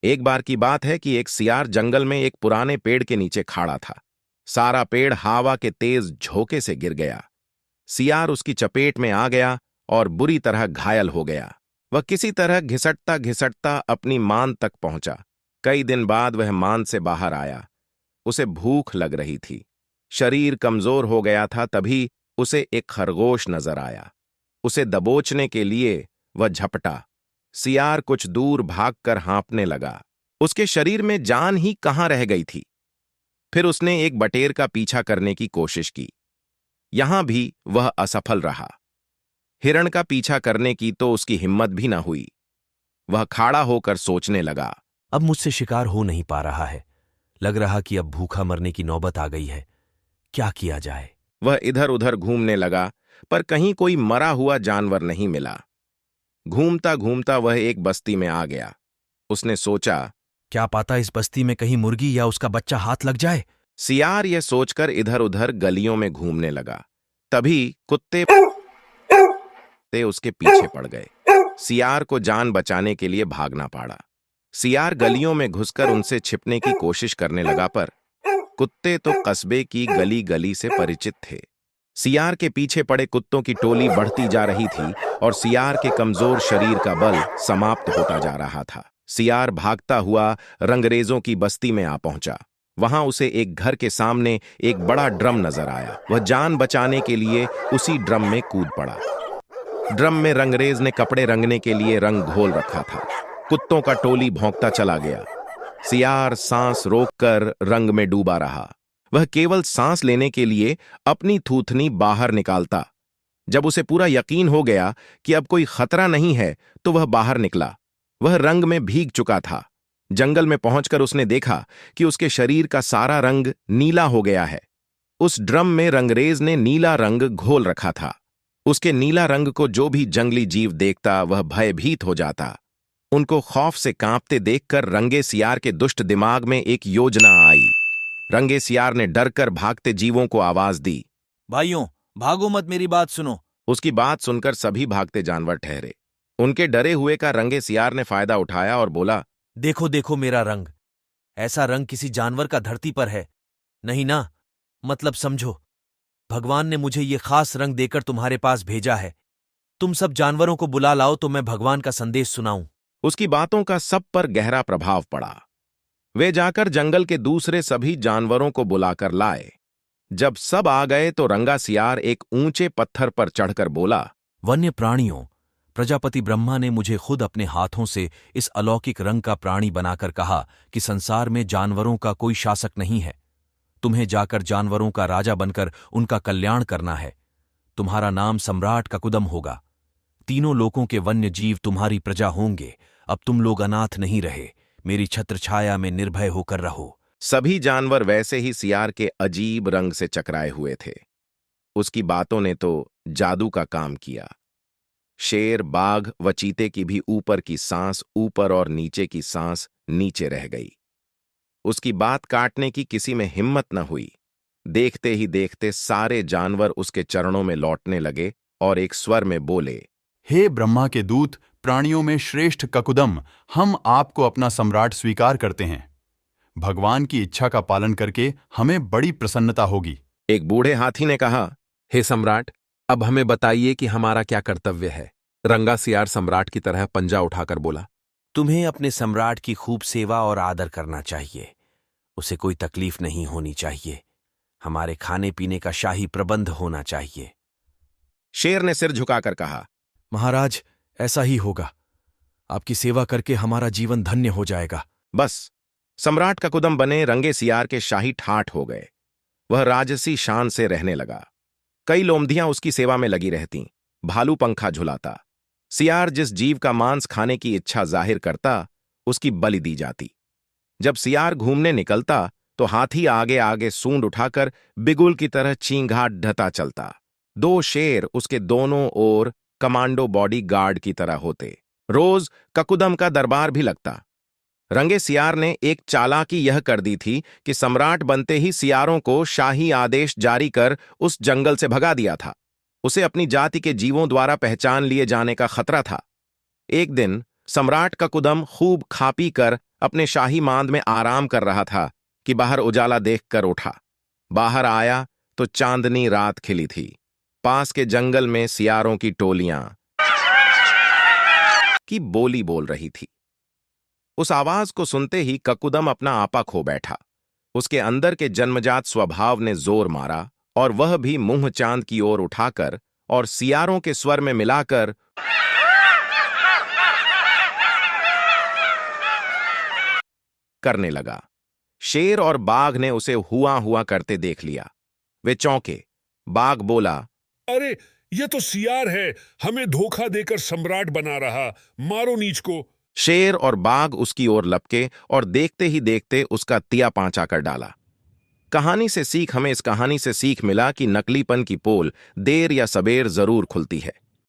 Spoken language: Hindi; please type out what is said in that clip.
एक बार की बात है कि एक सियार जंगल में एक पुराने पेड़ के नीचे खड़ा था। सारा पेड़ हवा के तेज झोंके से गिर गया। सियार उसकी चपेट में आ गया और बुरी तरह घायल हो गया। वह किसी तरह घिसटता घिसटता अपनी मान तक पहुंचा। कई दिन बाद वह मान से बाहर आया। उसे भूख लग रही थी। शरीर कमजोर हो गया था। तभी उसे एक खरगोश नजर आया। उसे दबोचने के लिए वह झपटा। सियार कुछ दूर भागकर हाँफने लगा। उसके शरीर में जान ही कहां रह गई थी। फिर उसने एक बटेर का पीछा करने की कोशिश की। यहां भी वह असफल रहा। हिरण का पीछा करने की तो उसकी हिम्मत भी न हुई। वह खड़ा होकर सोचने लगा। अब मुझसे शिकार हो नहीं पा रहा है। लग रहा कि अब भूखा मरने की नौबत आ गई है। क्या किया जाए? वह इधर उधर घूमने लगा, पर कहीं कोई मरा हुआ जानवर नहीं मिला। घूमता घूमता वह एक बस्ती में आ गया। उसने सोचा, क्या पाता इस बस्ती में कहीं मुर्गी या उसका बच्चा हाथ लग जाए। सियार यह सोचकर इधर उधर गलियों में घूमने लगा। तभी कुत्ते उसके पीछे पड़ गए। सियार को जान बचाने के लिए भागना पड़ा। सियार गलियों में घुसकर उनसे छिपने की कोशिश करने लगा, पर कुत्ते तो कस्बे की गली गली से परिचित थे। सियार के पीछे पड़े कुत्तों की टोली बढ़ती जा रही थी और सियार के कमजोर शरीर का बल समाप्त होता जा रहा था। सियार भागता हुआ रंगरेजों की बस्ती में आ पहुंचा। वहां उसे एक घर के सामने एक बड़ा ड्रम नजर आया। वह जान बचाने के लिए उसी ड्रम में कूद पड़ा। ड्रम में रंगरेज ने कपड़े रंगने के लिए रंग घोल रखा था। कुत्तों का टोली भौंकता चला गया। सियार सांस रोककर रंग में डूबा रहा। वह केवल सांस लेने के लिए अपनी थूथनी बाहर निकालता। जब उसे पूरा यकीन हो गया कि अब कोई खतरा नहीं है, तो वह बाहर निकला। वह रंग में भीग चुका था। जंगल में पहुंचकर उसने देखा कि उसके शरीर का सारा रंग नीला हो गया है। उस ड्रम में रंगरेज ने नीला रंग घोल रखा था। उसके नीला रंग को जो भी जंगली जीव देखता वह भयभीत हो जाता। उनको खौफ से कांपते देखकर रंगे सियार के दुष्ट दिमाग में एक योजना आई। रंगे सियार ने डरकर भागते जीवों को आवाज दी। भाइयों, भागो मत, मेरी बात सुनो। उसकी बात सुनकर सभी भागते जानवर ठहरे। उनके डरे हुए का रंगे सियार ने फायदा उठाया और बोला, देखो देखो मेरा रंग। ऐसा रंग किसी जानवर का धरती पर है नहीं ना? मतलब समझो, भगवान ने मुझे ये खास रंग देकर तुम्हारे पास भेजा है। तुम सब जानवरों को बुला लाओ तो मैं भगवान का संदेश सुनाऊं। उसकी बातों का सब पर गहरा प्रभाव पड़ा। वे जाकर जंगल के दूसरे सभी जानवरों को बुलाकर लाए। जब सब आ गए तो रंगा सियार एक ऊंचे पत्थर पर चढ़कर बोला, वन्य प्राणियों, प्रजापति ब्रह्मा ने मुझे खुद अपने हाथों से इस अलौकिक रंग का प्राणी बनाकर कहा कि संसार में जानवरों का कोई शासक नहीं है। तुम्हें जाकर जानवरों का राजा बनकर उनका कल्याण करना है। तुम्हारा नाम सम्राट ककुदम होगा। तीनों लोकों के वन्य जीव तुम्हारी प्रजा होंगे। अब तुम लोग अनाथ नहीं रहे। मेरी छत्र छाया में निर्भय होकर रहो। सभी जानवर वैसे ही सियार के अजीब रंग से चकराए हुए थे। उसकी बातों ने तो जादू का काम किया। शेर, बाघ व चीते की भी ऊपर की सांस ऊपर और नीचे की सांस नीचे रह गई। उसकी बात काटने की किसी में हिम्मत न हुई। देखते ही देखते सारे जानवर उसके चरणों में लौटने लगे और एक स्वर में बोले, हे ब्रह्मा के दूत, प्राणियों में श्रेष्ठ ककुदम, हम आपको अपना सम्राट स्वीकार करते हैं। भगवान की इच्छा का पालन करके हमें बड़ी प्रसन्नता होगी। एक बूढ़े हाथी ने कहा, हे सम्राट, अब हमें बताइए कि हमारा क्या कर्तव्य है। रंगा सियार सम्राट की तरह पंजा उठाकर बोला, तुम्हें अपने सम्राट की खूब सेवा और आदर करना चाहिए। उसे कोई तकलीफ नहीं होनी चाहिए। हमारे खाने पीने का शाही प्रबंध होना चाहिए। शेर ने सिर झुकाकर कहा, महाराज, ऐसा ही होगा। आपकी सेवा करके हमारा जीवन धन्य हो जाएगा। बस सम्राट ककुदम बने रंगे सियार के शाही ठाठ हो गए। वह राजसी शान से रहने लगा। कई लोमधियां उसकी सेवा में लगी रहतीं। भालू पंखा झुलाता। सियार जिस जीव का मांस खाने की इच्छा जाहिर करता, उसकी बलि दी जाती। जब सियार घूमने निकलता तो हाथी आगे आगे सूंड उठाकर बिगुल की तरह चींघाट ढता चलता। दो शेर उसके दोनों ओर कमांडो बॉडी गार्ड की तरह होते। रोज ककुदम का दरबार भी लगता। रंगे सियार ने एक चालाकी यह कर दी थी कि सम्राट बनते ही सियारों को शाही आदेश जारी कर उस जंगल से भगा दिया था। उसे अपनी जाति के जीवों द्वारा पहचान लिए जाने का खतरा था। एक दिन सम्राट ककुदम खूब खा पी कर अपने शाही मांद में आराम कर रहा था कि बाहर उजाला देखकर उठा। बाहर आया तो चांदनी रात खिली थी। पास के जंगल में सियारों की टोलियां की बोली बोल रही थी। उस आवाज को सुनते ही ककुदम अपना आपा खो बैठा। उसके अंदर के जन्मजात स्वभाव ने जोर मारा और वह भी मुंह चांद की ओर उठाकर और सियारों के स्वर में मिलाकर करने लगा। शेर और बाघ ने उसे हुआ हुआ करते देख लिया। वे चौंके। बाघ बोला, अरे ये तो सियार है, हमें धोखा देकर सम्राट बना रहा, मारो नीच को। शेर और बाघ उसकी ओर लपके और देखते ही देखते उसका तिया पांचा कर डाला। कहानी से सीख, हमें इस कहानी से सीख मिला कि नकलीपन की पोल देर या सबेर जरूर खुलती है।